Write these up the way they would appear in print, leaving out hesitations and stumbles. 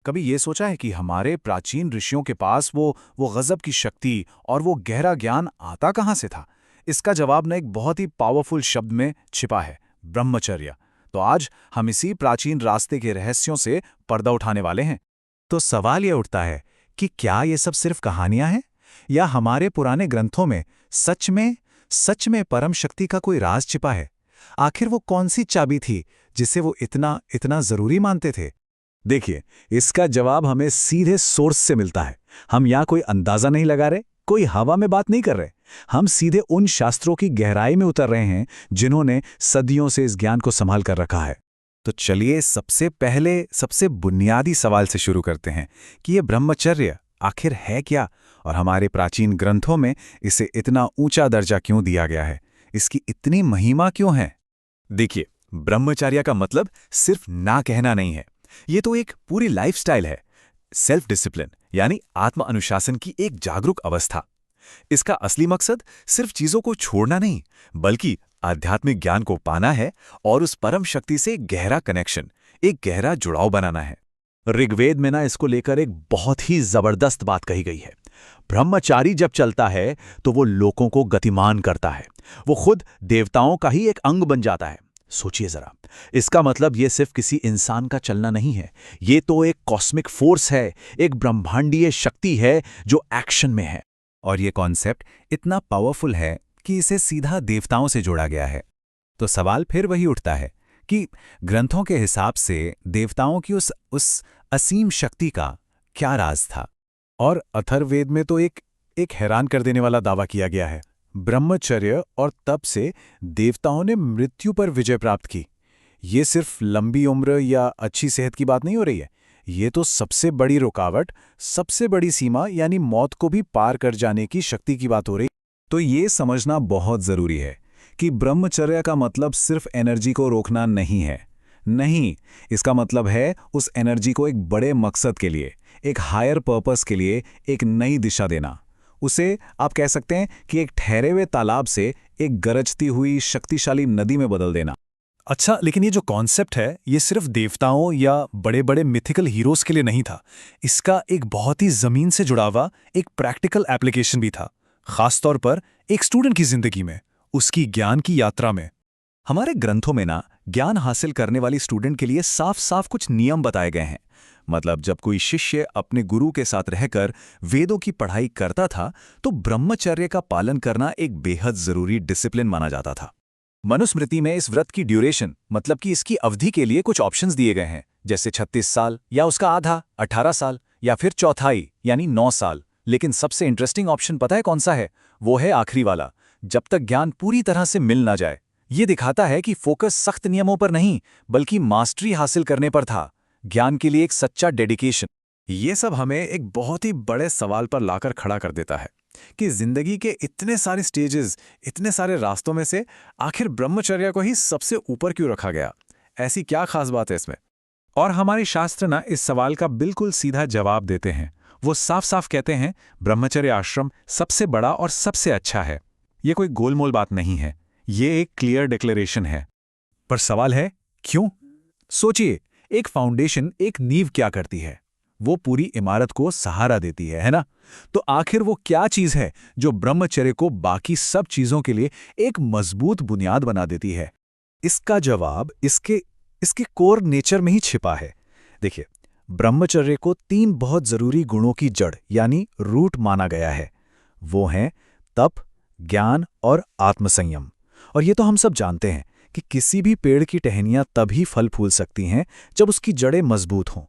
कभी ये सोचा है कि हमारे प्राचीन ऋषियों के पास वो गजब की शक्ति और वो गहरा ज्ञान आता कहाँ से था? इसका जवाब न एक बहुत ही पावरफुल शब्द में छिपा है, ब्रह्मचर्य। तो आज हम इसी प्राचीन रास्ते के रहस्यों से पर्दा उठाने वाले हैं। तो सवाल ये उठता है कि क्या ये सब सिर्फ कहानियां हैं या हमारे पुराने ग्रंथों में सच में परम शक्ति का कोई राज छिपा है। आखिर वो कौन सी चाबी थी जिसे वो इतना इतना जरूरी मानते थे। देखिए, इसका जवाब हमें सीधे सोर्स से मिलता है। हम यहाँ कोई अंदाजा नहीं लगा रहे, कोई हवा में बात नहीं कर रहे। हम सीधे उन शास्त्रों की गहराई में उतर रहे हैं जिन्होंने सदियों से इस ज्ञान को संभाल कर रखा है। तो चलिए सबसे पहले सबसे बुनियादी सवाल से शुरू करते हैं कि ये ब्रह्मचर्य आखिर है क्या और हमारे प्राचीन ग्रंथों में इसे इतना ऊंचा दर्जा क्यों दिया गया है, इसकी इतनी महिमा क्यों है। देखिए, ब्रह्मचर्य का मतलब सिर्फ ना कहना नहीं है, ये तो एक पूरी लाइफस्टाइल है। सेल्फ डिसिप्लिन यानी आत्म अनुशासन की एक जागरूक अवस्था। इसका असली मकसद सिर्फ चीजों को छोड़ना नहीं, बल्कि आध्यात्मिक ज्ञान को पाना है और उस परम शक्ति से गहरा कनेक्शन, एक गहरा जुड़ाव बनाना है। ऋग्वेद में ना इसको लेकर एक बहुत ही जबरदस्त बात कही गई है। ब्रह्मचारी जब चलता है तो वो लोगों को गतिमान करता है, वो खुद देवताओं का ही एक अंग बन जाता है। सोचिए जरा, इसका मतलब ये सिर्फ किसी इंसान का चलना नहीं है, ये तो एक कॉस्मिक फोर्स है, एक ब्रह्मांडीय शक्ति है जो एक्शन में है। और ये कॉन्सेप्ट इतना पावरफुल है कि इसे सीधा देवताओं से जोड़ा गया है। तो सवाल फिर वही उठता है कि ग्रंथों के हिसाब से देवताओं की उस असीम शक्ति का क्या राज था। और अथर्ववेद में तो एक हैरान कर देने वाला दावा किया गया है, ब्रह्मचर्य और तप से देवताओं ने मृत्यु पर विजय प्राप्त की। ये सिर्फ लंबी उम्र या अच्छी सेहत की बात नहीं हो रही है, ये तो सबसे बड़ी रुकावट, सबसे बड़ी सीमा यानी मौत को भी पार कर जाने की शक्ति की बात हो रही। तो ये समझना बहुत जरूरी है कि ब्रह्मचर्य का मतलब सिर्फ एनर्जी को रोकना नहीं है। नहीं, इसका मतलब है उस एनर्जी को एक बड़े मकसद के लिए, एक हायर पर्पस के लिए एक नई दिशा देना। उसे आप कह सकते हैं कि एक ठहरे हुए तालाब से एक गरजती हुई शक्तिशाली नदी में बदल देना। अच्छा, लेकिन ये जो कॉन्सेप्ट है ये सिर्फ देवताओं या बड़े बड़े मिथिकल हीरोज के लिए नहीं था। इसका एक बहुत ही जमीन से जुड़ा हुआ एक प्रैक्टिकल एप्लीकेशन भी था, खासतौर पर एक स्टूडेंट की जिंदगी में, उसकी ज्ञान की यात्रा में। हमारे ग्रंथों में ना ज्ञान हासिल करने वाली स्टूडेंट के लिए साफ साफ कुछ नियम बताए गए हैं। मतलब जब कोई शिष्य अपने गुरु के साथ रहकर वेदों की पढ़ाई करता था तो ब्रह्मचर्य का पालन करना एक बेहद जरूरी डिसिप्लिन माना जाता था। मनुस्मृति में इस व्रत की ड्यूरेशन, मतलब कि इसकी अवधि के लिए कुछ ऑप्शंस दिए गए हैं, जैसे 36 साल या उसका आधा 18 साल या फिर चौथाई यानी 9 साल। लेकिन सबसे इंटरेस्टिंग ऑप्शन पता है कौन सा है? वो है आखिरी वाला, जब तक ज्ञान पूरी तरह से मिल ना जाए। ये दिखाता है कि फोकस सख्त नियमों पर नहीं बल्कि मास्टरी हासिल करने पर था, ज्ञान के लिए एक सच्चा डेडिकेशन। ये सब हमें एक बहुत ही बड़े सवाल पर लाकर खड़ा कर देता है कि जिंदगी के इतने सारे स्टेजेस, इतने सारे रास्तों में से आखिर ब्रह्मचर्य को ही सबसे ऊपर क्यों रखा गया? ऐसी क्या खास बात है इसमें? और हमारे शास्त्र ना इस सवाल का बिल्कुल सीधा जवाब देते हैं। वो साफ साफ कहते हैं ब्रह्मचर्य आश्रम सबसे बड़ा और सबसे अच्छा है। ये कोई गोलमोल बात नहीं है, ये एक क्लियर डिक्लेरेशन है। पर सवाल है क्यों? सोचिए, एक फाउंडेशन, एक नींव क्या करती है? वो पूरी इमारत को सहारा देती है ना? तो आखिर वो क्या चीज है जो ब्रह्मचर्य को बाकी सब चीजों के लिए एक मजबूत बुनियाद बना देती है? इसका जवाब इसके कोर नेचर में ही छिपा है। देखिए, ब्रह्मचर्य को 3 बहुत जरूरी गुणों की जड़ यानी रूट माना गया है। वो हैं तप, ज्ञान और आत्मसंयम। और ये तो हम सब जानते हैं कि किसी भी पेड़ की टहनियां तभी फल फूल सकती हैं जब उसकी जड़ें मजबूत हों।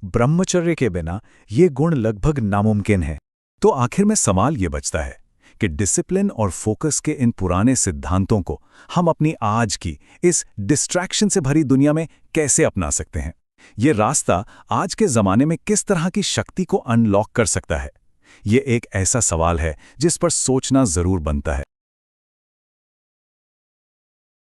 ब्रह्मचर्य के बिना ये गुण लगभग नामुमकिन है। तो आखिर में सवाल ये बचता है कि डिसिप्लिन और फोकस के इन पुराने सिद्धांतों को हम अपनी आज की इस डिस्ट्रैक्शन से भरी दुनिया में कैसे अपना सकते हैं? ये रास्ता आज के जमाने में किस तरह की शक्ति को अनलॉक कर सकता है? ये एक ऐसा सवाल है जिस पर सोचना जरूर बनता है।